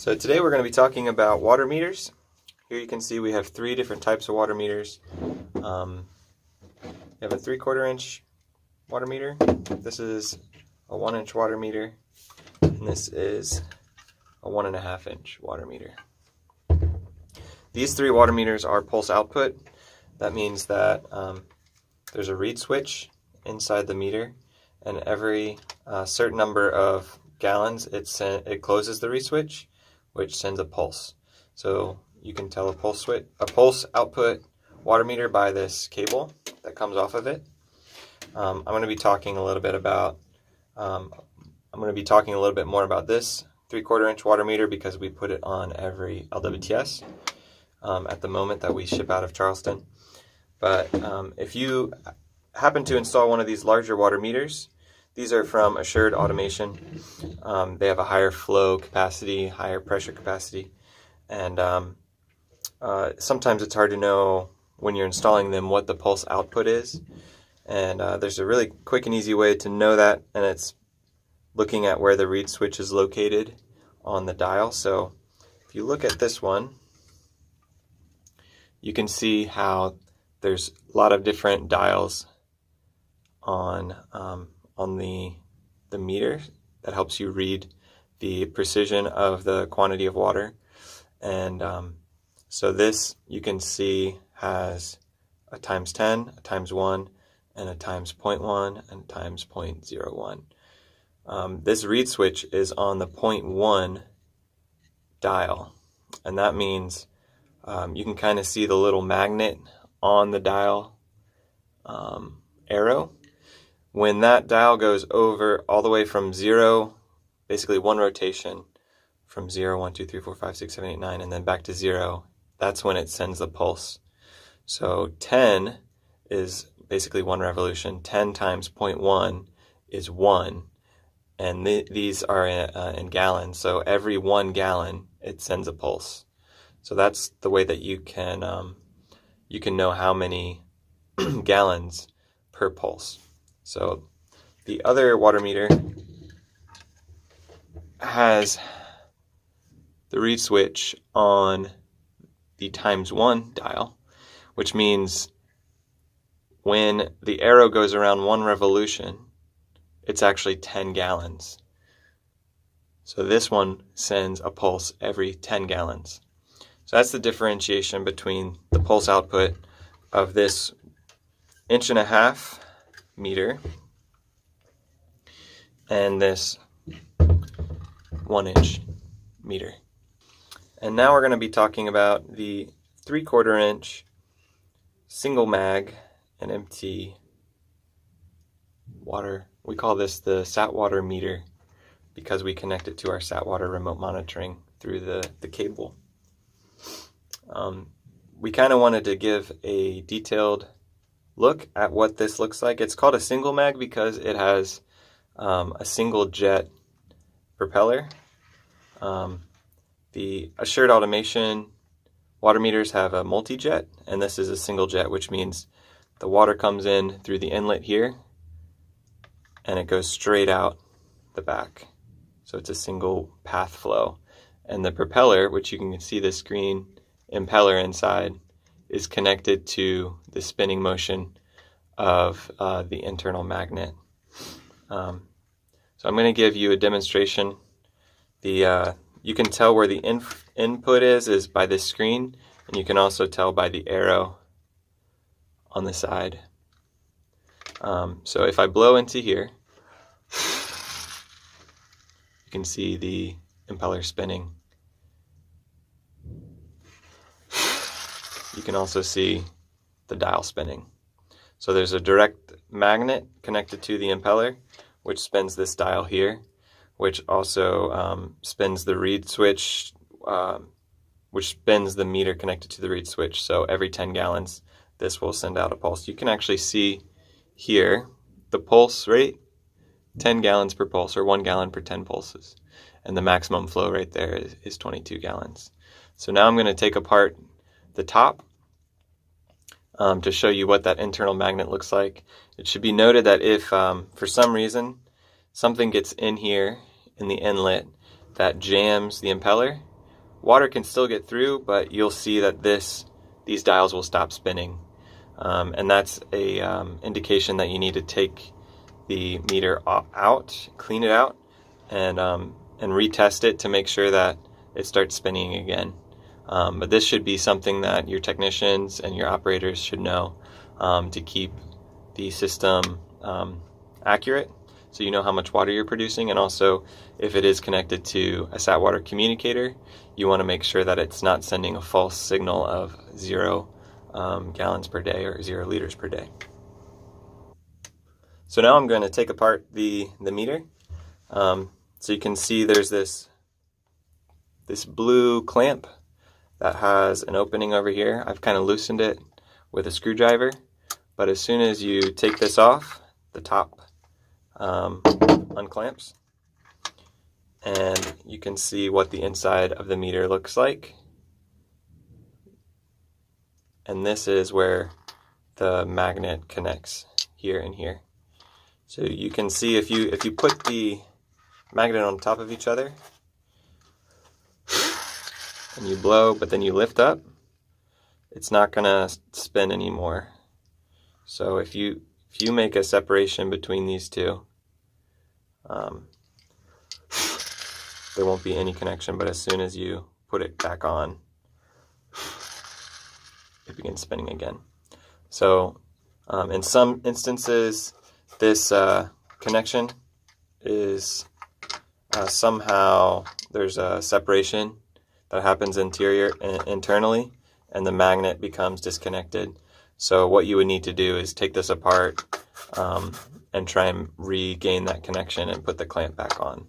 So today we're going to be talking about water meters. Here you can see we have three different types of water meters. We have a 3/4 inch water meter. This is a 1 inch water meter. And this is a 1.5 inch water meter. These three water meters are pulse output. That means that there's a reed switch inside the meter, and every certain number of gallons it closes the reed switch, which sends a pulse. So you can tell a pulse output water meter by this cable that comes off of it. I'm going to be talking a little bit more about this 3/4 inch water meter because we put it on every LWTS at the moment that we ship out of Charleston. But if you happen to install one of these larger water meters, these are from Assured Automation. They have a higher flow capacity, higher pressure capacity, and sometimes it's hard to know when you're installing them what the pulse output is. And there's a really quick and easy way to know that, and it's looking at where the reed switch is located on the dial. So if you look at this one, you can see how there's a lot of different dials on the meter that helps you read the precision of the quantity of water. And so this, you can see, has a ×10, a ×1, and a ×0.1, and ×0.01. This reed switch is on the 0.1 dial, and that means you can kind of see the little magnet on the dial arrow. When that dial goes over all the way from 0, basically one rotation from 0, 1, 2, 3, 4, 5, 6, 7, 8, 9, and then back to 0, that's when it sends the pulse. So 10 is basically one revolution. 10 times 0.1 is 1, and these are in gallons. So every 1 gallon, it sends a pulse. So that's the way that you can know how many gallons per pulse. So the other water meter has the reed switch on the ×1 dial, which means when the arrow goes around one revolution, it's actually 10 gallons. So this one sends a pulse every 10 gallons. So that's the differentiation between the pulse output of this 1.5 inch meter and this 1 inch meter. And now we're going to be talking about the 3/4 inch single mag and empty water. We call this the SatWater meter because we connect it to our SatWater remote monitoring through the cable. We kind of wanted to give a detailed look at what this looks like. It's called a single mag because it has a single jet propeller. The Assured Automation water meters have a multi-jet, and this is a single jet, which means the water comes in through the inlet here and it goes straight out the back. So it's a single path flow. And the propeller, which you can see the green impeller inside, is connected to the spinning motion of the internal magnet. So I'm going to give you a demonstration. You can tell where the input is by this screen, and you can also tell by the arrow on the side. So if I blow into here, you can see the impeller spinning. You can also see the dial spinning. So there's a direct magnet connected to the impeller, which spins this dial here, which also spins the reed switch, which spins the meter connected to the reed switch. So every 10 gallons, this will send out a pulse. You can actually see here the pulse rate, 10 gallons per pulse, or 1 gallon per 10 pulses. And the maximum flow right there is 22 gallons. So now I'm going to take apart the top to show you what that internal magnet looks like. It should be noted that if for some reason something gets in here in the inlet that jams the impeller, water can still get through, but you'll see that these dials will stop spinning. And that's a indication that you need to take the meter out, clean it out, and retest it to make sure that it starts spinning again. But this should be something that your technicians and your operators should know to keep the system accurate, so you know how much water you're producing. And also, if it is connected to a SatWater communicator, you want to make sure that it's not sending a false signal of 0 gallons per day or 0 liters per day. So now I'm going to take apart the meter. So you can see there's this blue clamp that has an opening over here. I've kind of loosened it with a screwdriver, but as soon as you take this off, the top unclamps, and you can see what the inside of the meter looks like. And this is where the magnet connects, here and here. So you can see if you put the magnet on top of each other and you blow, but then you lift up, it's not gonna spin anymore. So if you make a separation between these two, there won't be any connection, but as soon as you put it back on, it begins spinning again. So in some instances, this connection is somehow there's a separation that happens internally, and the magnet becomes disconnected. So what you would need to do is take this apart and try and regain that connection and put the clamp back on.